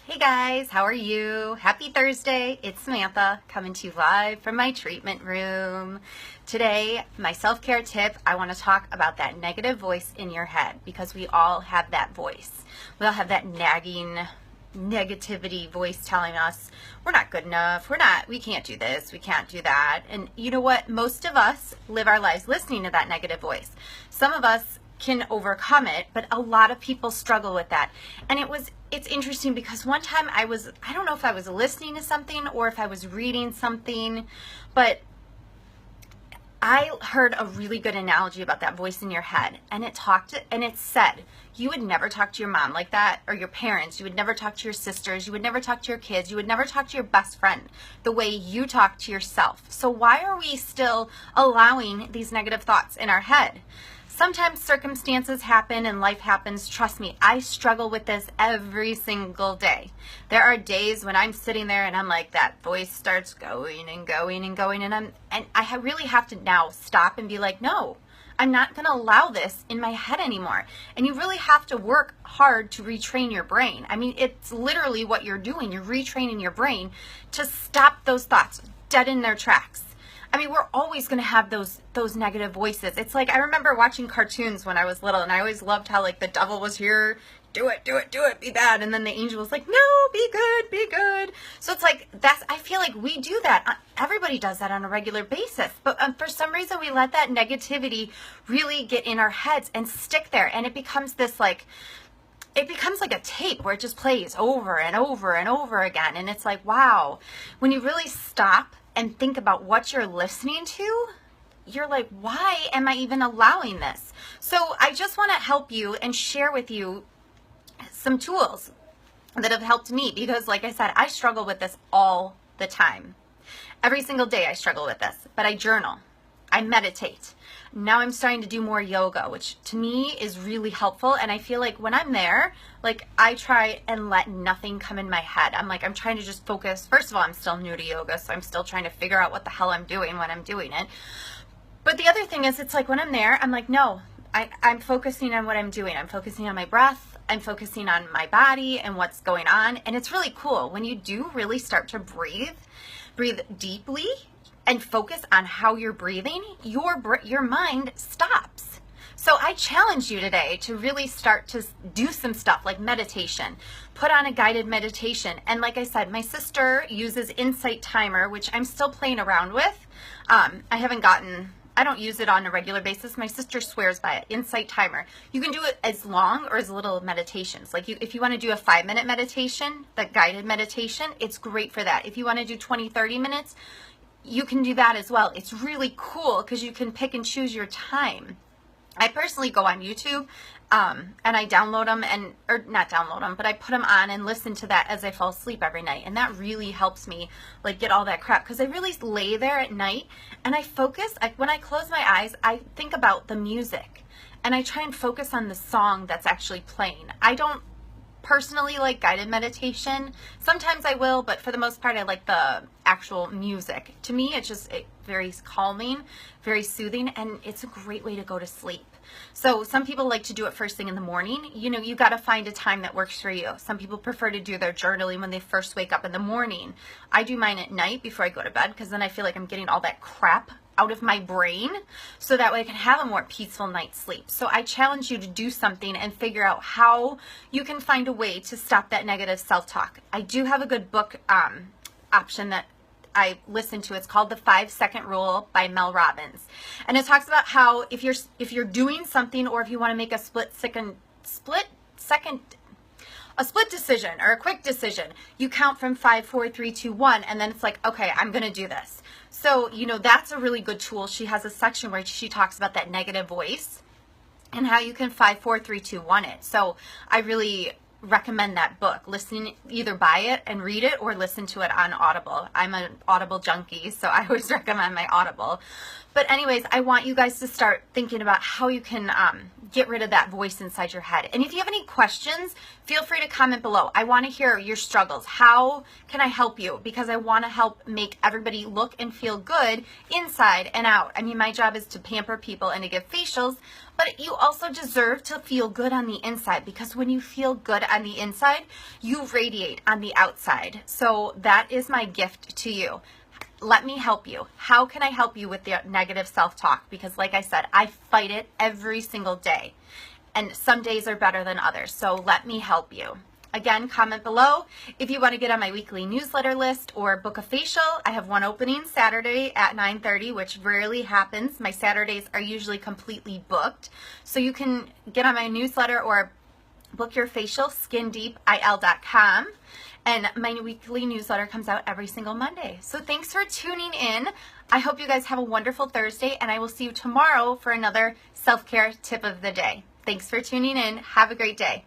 Hey guys, how are you? Happy Thursday. It's Samantha coming to you live from my treatment room. Today, my self-care tip, I want to talk about that negative voice in your head because we all have that voice. We all have that nagging negativity voice telling us we're not good enough, we can't do this, we can't do that. And you know what? Most of us live our lives listening to that negative voice. Some of us can overcome it, but a lot of people struggle with that. And it's interesting because one time I don't know if I was listening to something or if I was reading something, but I heard a really good analogy about that voice in your head, and it said you would never talk to your mom like that, or your parents. You would never talk to your sisters. You would never talk to your kids. You would never talk to your best friend the way you talk to yourself. So why are we still allowing these negative thoughts in our head? Sometimes circumstances happen and life happens. Trust me, I struggle with this every single day. There are days when I'm sitting there and I'm like, that voice starts going and going and going, and I really have to now stop and be like, no, I'm not going to allow this in my head anymore. And you really have to work hard to retrain your brain. I mean, it's literally what you're doing. You're retraining your brain to stop those thoughts dead in their tracks. I mean, we're always going to have those negative voices. It's like I remember watching cartoons when I was little, and I always loved how like the devil was here, do it, be bad, and then the angel was like, no, be good, be good. So it's like I feel like we do that. Everybody does that on a regular basis, but for some reason we let that negativity really get in our heads and stick there, and it becomes like a tape where it just plays over and over and over again. And it's like, wow, when you really stop and think about what you're listening to, you're like, why am I even allowing this? So I just want to help you and share with you some tools that have helped me because, like I said, I struggle with this all the time. Every single day I struggle with this, but I journal. I meditate. Now I'm starting to do more yoga, which to me is really helpful. And I feel like when I'm there, like I try and let nothing come in my head. I'm trying to just focus. First of all, I'm still new to yoga, so I'm still trying to figure out what the hell I'm doing when I'm doing it. But the other thing is, it's like when I'm there, I'm like, no, I'm focusing on what I'm doing. I'm focusing on my breath. I'm focusing on my body and what's going on. And it's really cool when you do really start to breathe deeply and focus on how you're breathing, your mind stops. So I challenge you today to really start to do some stuff like meditation. Put on a guided meditation. And like I said, my sister uses Insight Timer, which I'm still playing around with. I don't use it on a regular basis. My sister swears by it, Insight Timer. You can do it as long or as little meditations. Like if you want to do a 5-minute meditation, that guided meditation, it's great for that. If you want to do 20, 30 minutes, you can do that as well. It's really cool because you can pick and choose your time. I personally go on YouTube and I download them or not download them, but I put them on and listen to that as I fall asleep every night. And that really helps me like get all that crap because I really lay there at night and I focus. When I close my eyes, I think about the music and I try and focus on the song that's actually playing. I don't personally like guided meditation. Sometimes I will, but for the most part I like the actual music. To me it's very calming, very soothing, and it's a great way to go to sleep. So some people like to do it first thing in the morning. You got to find a time that works for you. Some people prefer to do their journaling when they first wake up in the morning. I do mine at night before I go to bed because then I feel like I'm getting all that crap out of my brain so that way I can have a more peaceful night's sleep. So I challenge you to do something and figure out how you can find a way to stop that negative self-talk. I do have a good book option that I listen to. It's called The 5-Second Rule by Mel Robbins. And it talks about how if you're doing something or if you want to make a split decision or a quick decision, you count from 5, 4, 3, 2, 1, and then it's like, okay, I'm going to do this. So, that's a really good tool. She has a section where she talks about that negative voice and how you can 5, 4, 3, 2, 1 it. So I really recommend that book. Either buy it and read it or listen to it on Audible. I'm an Audible junkie, so I always recommend my Audible. But anyways, I want you guys to start thinking about how you can get rid of that voice inside your head. And if you have any questions, feel free to comment below. I want to hear your struggles. How can I help you? Because I want to help make everybody look and feel good inside and out. I mean, my job is to pamper people and to give facials, But you also deserve to feel good on the inside, because when you feel good on the inside, you radiate on the outside. So that is my gift to you. Let me help you. How can I help you with the negative self-talk? Because like I said, I fight it every single day. And some days are better than others. So let me help you. Again, comment below if you want to get on my weekly newsletter list or book a facial. I have one opening Saturday at 9:30, which rarely happens. My Saturdays are usually completely booked. So you can get on my newsletter or book your facial, skindeepil.com. And my weekly newsletter comes out every single Monday. So thanks for tuning in. I hope you guys have a wonderful Thursday, and I will see you tomorrow for another self-care tip of the day. Thanks for tuning in. Have a great day.